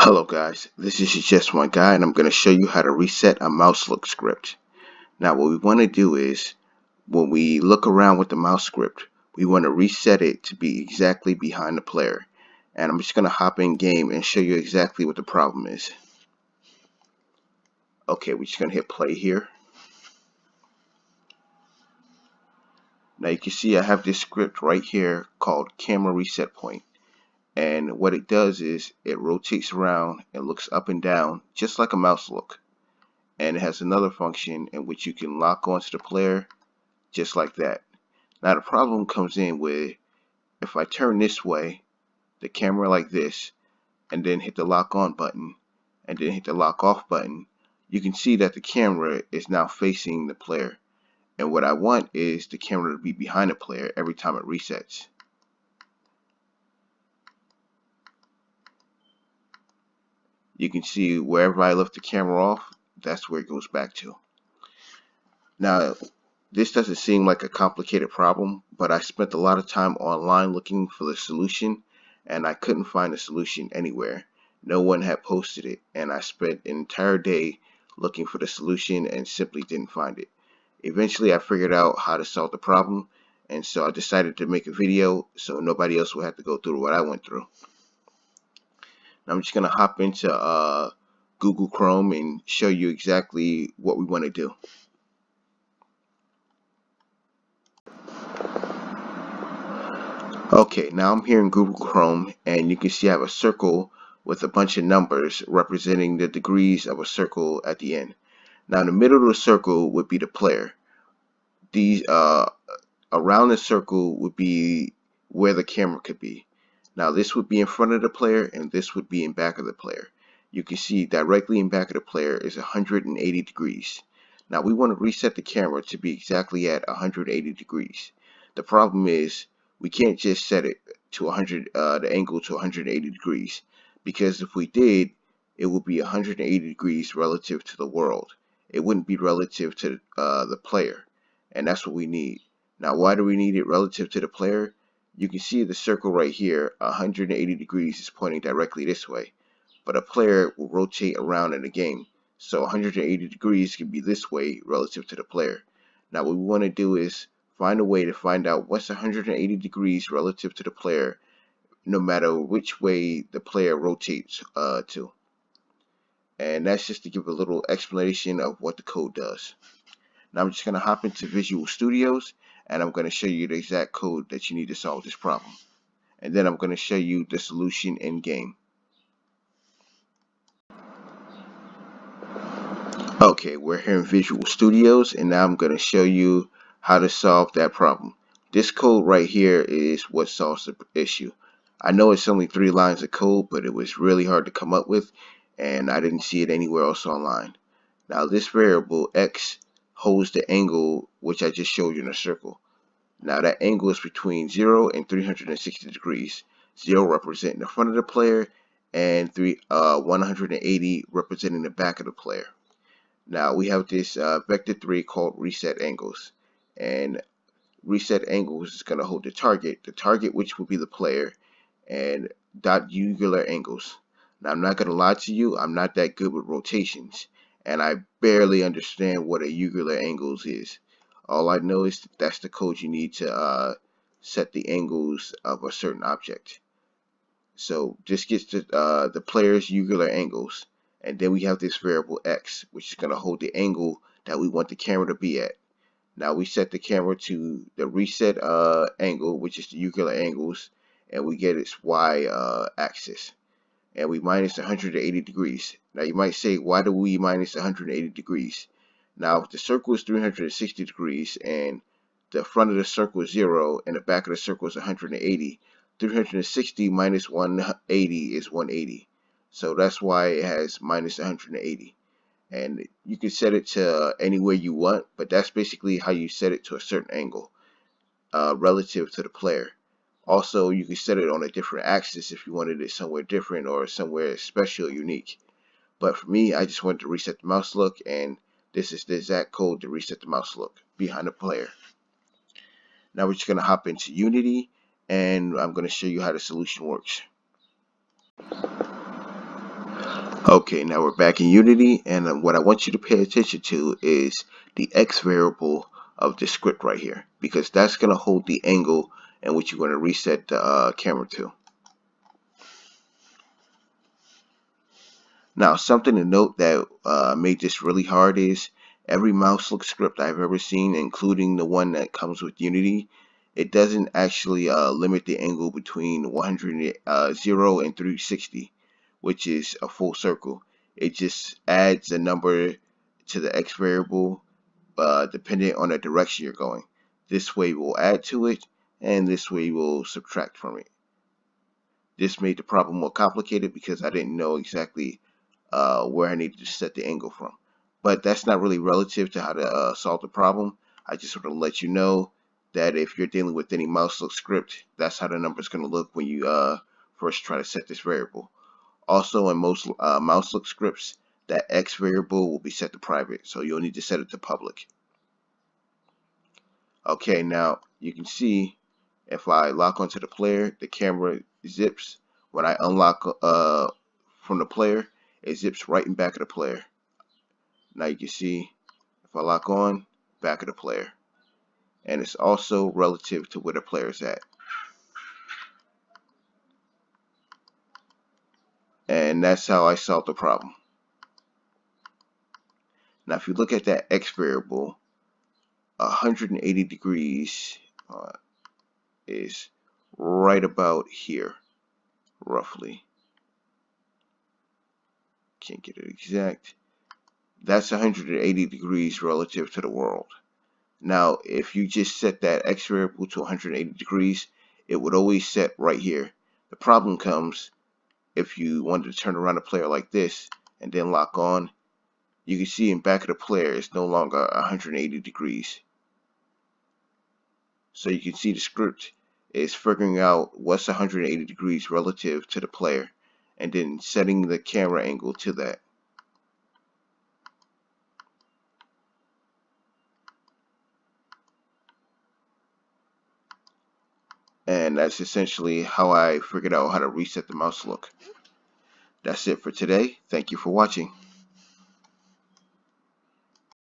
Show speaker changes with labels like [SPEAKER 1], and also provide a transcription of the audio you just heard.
[SPEAKER 1] Hello guys, this is Itjustoneguy and I'm going to show you how to reset a mouse look script. Now what we want to do is, when we look around with the mouse script, we want to reset it to be exactly behind the player. And I'm just going to hop in game and show you exactly what the problem is. Okay, we're just going to hit play here. Now you can see I have this script right here called camera reset point. And what it does is it rotates around and looks up and down just like a mouse look. And it has another function in which you can lock onto the player just like that. Now the problem comes in with, if I turn this way, the camera like this, and then hit the lock on button, and then hit the lock off button, you can see that the camera is now facing the player. And what I want is the camera to be behind the player every time it resets. You can see wherever I left the camera off, that's where it goes back to. Now, this doesn't seem like a complicated problem, but I spent a lot of time online looking for the solution, and I couldn't find the solution anywhere. No one had posted it, and I spent an entire day looking for the solution and simply didn't find it. Eventually, I figured out how to solve the problem, and so I decided to make a video so nobody else would have to go through what I went through. Now, I'm just going to hop into Google Chrome and show you exactly what we want to do. Okay, now I'm here in Google Chrome, and you can see I have a circle with a bunch of numbers representing the degrees of a circle at the end. Now in the middle of the circle would be the player. These around the circle would be where the camera could be. Now this would be in front of the player, and this would be in back of the player. You can see directly in back of the player is 180 degrees. Now we want to reset the camera to be exactly at 180 degrees. The problem is we can't just set it to the angle to 180 degrees, because if we did, it would be 180 degrees relative to the world. It wouldn't be relative to the player, and that's what we need. Now why do we need it relative to the player? You can see the circle right here, 180 degrees is pointing directly this way, but a player will rotate around in the game, so 180 degrees can be this way relative to the player. Now what we want to do is find a way to find out what's 180 degrees relative to the player, no matter which way the player rotates to. And that's just to give a little explanation of what the code does. Now I'm just going to hop into Visual Studios, and I'm going to show you the exact code that you need to solve this problem. And then I'm going to show you the solution in game. Okay, we're here in Visual Studios, and now I'm going to show you how to solve that problem. This code right here is what solves the issue. I know it's only 3 lines of code, but it was really hard to come up with, and I didn't see it anywhere else online. Now this variable x holds the angle which I just showed you in a circle. Now that angle is between 0 and 360 degrees. 0 representing the front of the player, and 180 representing the back of the player. Now we have this vector 3 called reset angles, and reset angles is going to hold the target which will be the player, and dot ugular angles. Now I'm not going to lie to you, I'm not that good with rotations, and I barely understand what a ugular angles is. All I know is that's the code you need to set the angles of a certain object. So this gets the player's ugular angles, and then we have this variable x, which is going to hold the angle that we want the camera to be at. Now we set the camera to the reset angle, which is the ugular angles, and we get its y axis, and we minus 180 degrees. Now you might say, why do we minus 180 degrees? Now if the circle is 360 degrees and the front of the circle is 0 and the back of the circle is 180, 360 minus 180 is 180. So that's why it has minus 180. And you can set it to anywhere you want, but that's basically how you set it to a certain angle relative to the player. Also, you can set it on a different axis if you wanted it somewhere different or somewhere special, unique. But for me, I just wanted to reset the mouse look, and this is the exact code to reset the mouse look behind the player. Now we're just going to hop into Unity, and I'm going to show you how the solution works. Okay, now we're back in Unity, and what I want you to pay attention to is the X variable of the script right here, because that's going to hold the angle in which you're going to reset the camera to. Now, something to note that made this really hard is every mouse look script I've ever seen, including the one that comes with Unity, it doesn't actually limit the angle between 0 and 360, which is a full circle. It just adds a number to the X variable depending on the direction you're going. This way we'll add to it, and this way we'll subtract from it. This made the problem more complicated because I didn't know exactly where I needed to set the angle from. But that's not really relative to how to solve the problem. I just want to let you know that if you're dealing with any mouse look script, that's how the number is going to look when you first try to set this variable. Also, in most mouse look scripts, that X variable will be set to private, so you'll need to set it to public. Okay, now you can see if I lock onto the player, the camera zips. When I unlock from the player, it zips right in back of the player. Now you can see if I lock on, back of the player. And it's also relative to where the player is at. And that's how I solved the problem. Now if you look at that X variable, 180 degrees is right about here, roughly. Can't get it exact. That's 180 degrees relative to the world. Now, if you just set that X variable to 180 degrees, it would always set right here. The problem comes if you wanted to turn around the player like this and then lock on. You can see in back of the player it's no longer 180 degrees. So you can see the script is figuring out what's 180 degrees relative to the player and then setting the camera angle to that. And that's essentially how I figured out how to reset the mouse look. That's it for today. Thank you for watching.